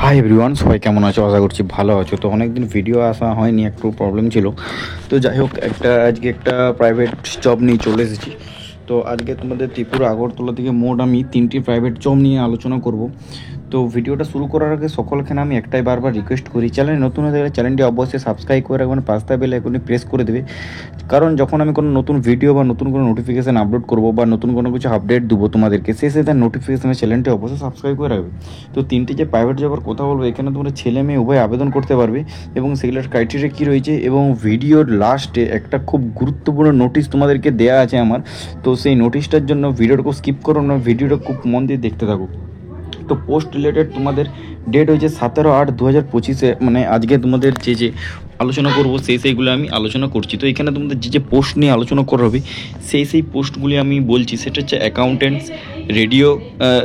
Hi everyone, সবাই কেমন আছো? আশা করছি ভালো আছো। তো অনেকদিন ভিডিও আসা হয়নি, একটু প্রবলেম ছিল। তো যাই হোক, আজকে একটা প্রাইভেট জব নিয়ে চলে এসেছি। তো আজকে তোমাদের ত্রিপুরা আগরতলা থেকে মোট আমি 3টি প্রাইভেট জব নিয়ে আলোচনা করব। তো ভিডিওটা শুরু করার আগে সকলখানে আমি একটাই বারবার রিকোয়েস্ট করি, চ্যানেল নতুন হয়ে গেলে চ্যানেলটি অবশ্যই সাবস্ক্রাইব করে রাখবেন, পাঁচটা বেল আইকনে প্রেস করে দেবে। কারণ যখন আমি কোনো নতুন ভিডিও বা নতুন কোনো নোটিফিকেশান আপলোড করবো বা নতুন কোনো কিছু আপডেট দেবো তোমাদেরকে, সে তার নোটিফিকেশানের চ্যানেলটি অবশ্যই সাবস্ক্রাইব করে রাখবে। তো 3টি যে প্রাইভেট জবের কথা বলবো, এখানে তোমরা ছেলে মেয়ে উভয় আবেদন করতে পারবে এবং সেগুলোর ক্রাইটেরিয়া কী রয়েছে এবং ভিডিওর লাস্টে একটা খুব গুরুত্বপূর্ণ নোটিশ তোমাদেরকে দেওয়া আছে আমার। তো সেই নোটিশটার জন্য ভিডিওটাকে স্কিপ করো না, ভিডিওটা খুব মন দিয়ে দেখতে থাকো। তো পোস্ট রিলেটেড তোমাদের ডেট হয়েছে 17/8/2025, মানে আজকে তোমাদের যে আলোচনা করবো সেইগুলো আমি আলোচনা করছি। তো এখানে তোমাদের যে পোস্ট নিয়ে আলোচনা করা হবে সেই পোস্টগুলি আমি বলছি। সেটা হচ্ছে অ্যাকাউন্টেন্টস,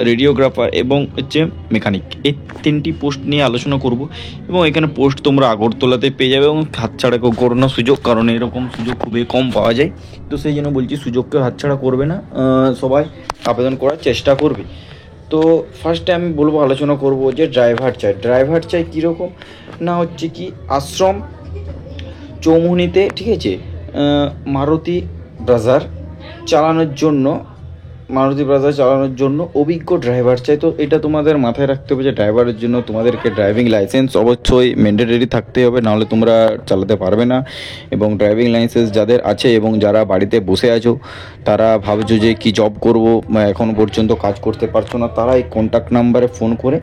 রেডিওগ্রাফার এবং হচ্ছে মেকানিক। এই 3টি পোস্ট নিয়ে আলোচনা করব এবং এখানে পোস্ট তোমরা আগরতলাতে পেয়ে যাবে এবং হাতছাড়া করো না সুযোগ, কারণ এরকম সুযোগ খুবই কম পাওয়া যায়। তো সেই জন্য বলছি, সুযোগকে হাতছাড়া করবে না, সবাই আবেদন করার চেষ্টা করবে। তো ফার্স্টে আমি বলবো, আলোচনা করব যে ড্রাইভার চাই কীরকম না, হচ্ছে কি আশ্রম চৌমুহনীতে, ঠিক আছে, মারুতি ব্রাজার চালানোর জন্য অভিজ্ঞ ড্রাইভার চাই। তো এটা তোমাদের মাথায় রাখতে হবে যে ড্রাইভারের জন্য তোমাদেরকে ড্রাইভিং লাইসেন্স অবশ্যই ম্যান্ডেটরি থাকতে হবে, নাহলে তোমরা চালাতে পারবে না। এবং ড্রাইভিং লাইসেন্স যাদের আছে এবং যারা বাড়িতে বসে আছো, তারা ভাবছো যে কি জব করব, এখনও পর্যন্ত কাজ করতে পারছো না, তারা এই কন্ট্যাক্ট নাম্বারে ফোন করে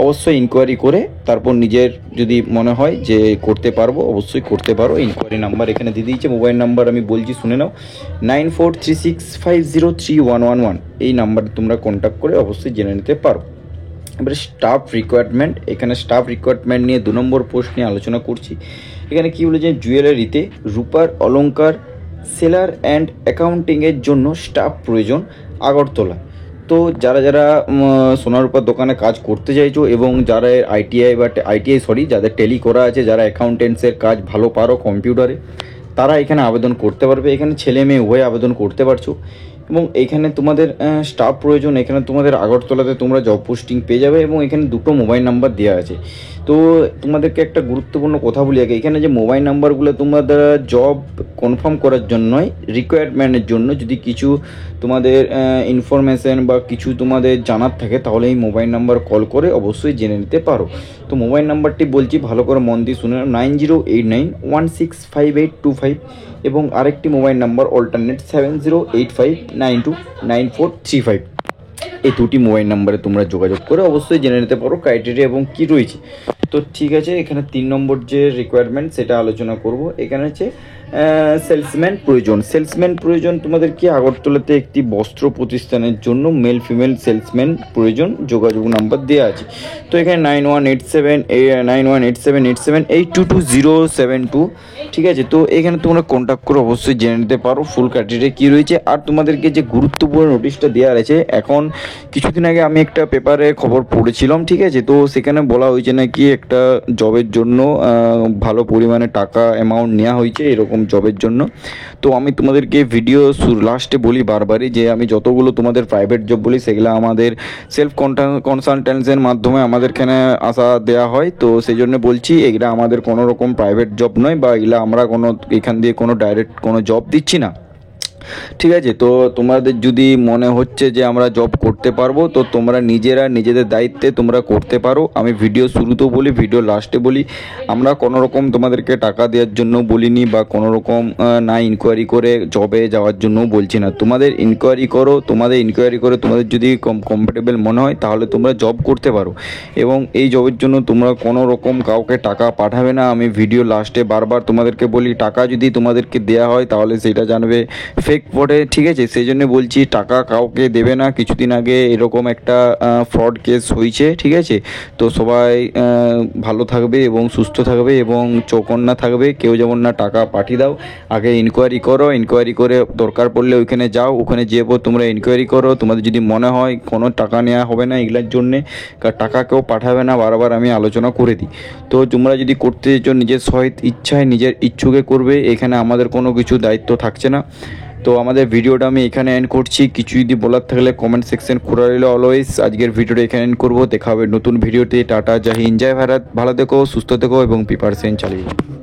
অবশ্যই ইনকোয়ারি করে তারপর নিজের যদি মনে হয় যে করতে পারবো, অবশ্যই করতে পারো। ইনকোয়ারি নাম্বার এখানে দিয়ে দিয়েছে, মোবাইল নাম্বার আমি বলছি, শুনে নাও, 9436503111। এই নাম্বারে তোমরা কন্ট্যাক্ট করে অবশ্যই জেনে নিতে পারো। এবারে স্টাফ রিকোয়ারমেন্ট, এখানে স্টাফ রিকোয়ারমেন্ট নিয়ে 2 নম্বর পোস্ট নিয়ে আলোচনা করছি। এখানে কী বলেছে, জুয়েলারিতে রূপার অলঙ্কার সেলার অ্যান্ড অ্যাকাউন্টিংয়ের জন্য স্টাফ প্রয়োজন আগরতলা। তো যারা সোনার রূপার দোকানে কাজ করতে চাইছো এবং যারা আইটিআই যাদের টেলি করা আছে, যারা অ্যাকাউন্টেন্টসের কাজ ভালো পারো কম্পিউটারে, তারা এখানে আবেদন করতে পারবে। এখানে ছেলে মেয়ে উভয় আবেদন করতে পারছো এবং এখানে তোমাদের স্টাফ প্রয়োজন। এখানে তোমাদের আগরতলাতে তোমরা জব পোস্টিং পেয়ে যাবে এবং এখানে 2টো মোবাইল নাম্বার দেওয়া আছে। তো তোমাদেরকে একটা গুরুত্বপূর্ণ কথা বলি আগে, এখানে যে মোবাইল নাম্বারগুলো তোমাদের জব কনফার্ম করার জন্যই, রিকোয়ারমেন্টের জন্য যদি কিছু তোমাদের ইনফরমেশান বা কিছু তোমাদের জানার থাকে, তাহলে এই মোবাইল নাম্বার কল করে অবশ্যই জেনে নিতে পারো। তো মোবাইল নাম্বারটি বলছি, ভালো করে মন দিয়ে শুনে 9089165825 এবং আরেকটি মোবাইল নাম্বার অল্টারনেট 7085929435। এই 2টি মোবাইল নাম্বারে তোমরা যোগাযোগ করে অবশ্যই জেনে নিতে পারো ক্রাইটেরিয়া এবং কী রয়েছে। তো ঠিক আছে, এখানে 3 নম্বর যে রিকোয়ারমেন্ট সেটা আলোচনা করব। এখানে হচ্ছে সেলসম্যান প্রয়োজন তোমাদের কি আগরতলাতে একটি বস্ত্র প্রতিষ্ঠানের জন্য মেল ফিমেল সেলসম্যান প্রয়োজন, যোগাযোগ নাম্বার দেওয়া আছে। তো এখানে 9187822072, ঠিক আছে। তো এখানে তোমরা কন্ট্যাক্ট করে অবশ্যই জেনে নিতে পারো ফুল ক্রাইটেরিয়া কী রয়েছে। আর তোমাদেরকে যে গুরুত্বপূর্ণ নোটিশটা দেওয়া আছে, এখন কিছুদিন আগে আমি একটা পেপারে খবর পড়েছিলাম, ঠিক আছে। তো সেখানে বলা হয়েছে নাকি একটা জবের জন্য ভালো পরিমাণে টাকা অ্যামাউন্ট নেওয়া হয়েছে এরকম জবের জন্য। তো আমি তোমাদেরকে ভিডিও লাস্টে বলি বারবারই যে আমি যতগুলো তোমাদের প্রাইভেট জব বলি, সেগুলো আমাদের সেলফ কনসালটেন্সির মাধ্যমে আমাদের এখানে আসা দেওয়া হয়। তো সেই জন্য বলছি, এগুলা আমাদের কোনো রকম প্রাইভেট জব নয়, বা এগুলা আমরা এখান দিয়ে কোনো ডাইরেক্ট কোনো জব দিচ্ছি না, ঠিক আছে। তো তোমাদের যদি মনে হচ্ছে যে আমরা জব করতে পারবো, তো তোমরা নিজেদের দায়িত্বে তোমরা করতে পারো। আমি ভিডিও শুরুতেও বলি, ভিডিও লাস্টে বলি, আমরা কোনো রকম তোমাদেরকে টাকা দেওয়ার জন্য বলিনি বা কোনো রকম না ইনকোয়ারি করে জবে যাওয়ার জন্যও বলছি না। তোমাদের ইনকোয়ারি করে তোমাদের যদি কমফোর্টেবল মনে হয়, তাহলে তোমরা জব করতে পারো এবং এই জবের জন্য তোমরা কোনো রকম কাউকে টাকা পাঠাবে না। আমি ভিডিও লাস্টে বারবার তোমাদেরকে বলি, টাকা যদি তোমাদেরকে দেওয়া হয় তাহলে সেটা জানবে ফেক পড়ে, ঠিক আছে। সেই জন্য বলছি, টাকা কাউকে দেবে না। কিছুদিন আগে এরকম একটা ফ্রড কেস হয়েছে, ঠিক আছে। তো সবাই ভালো থাকবে এবং সুস্থ থাকবে এবং চৌকন্না থাকবে, কেউ যেমন না টাকা পাঠিয়ে দাও। আগে ইনকোয়ারি করে দরকার পড়লে ওইখানে যাও, ওখানে যেয়ে তোমরা ইনকোয়ারি করো। তোমাদের যদি মনে হয় কোনো টাকা নেওয়া হবে না এগুলোর জন্যে, টাকা কেউ পাঠাবে না, বারবার আমি আলোচনা করে দিই। তো তোমরা যদি করতে চাও নিজের সহিত ইচ্ছায় নিজের ইচ্ছুকে করবে, এখানে আমাদের কোনো কিছু দায়িত্ব থাকছে না। তো আমাদের ভিডিওটা আমি এখানে এন্ড করছি। কিছু যদি বলার থাকলে কমেন্ট সেকশন খোলা রইল অলওয়েজ। আজকের ভিডিওটা এখানে এন্ড করবো। দেখা হবে নতুন ভিডিওতে। টাটা, জয় হিন্দ, জয় ভারত। ভালো থেকো, সুস্থ থেকো এবং প্রিপারেশন চালিয়ে যাও।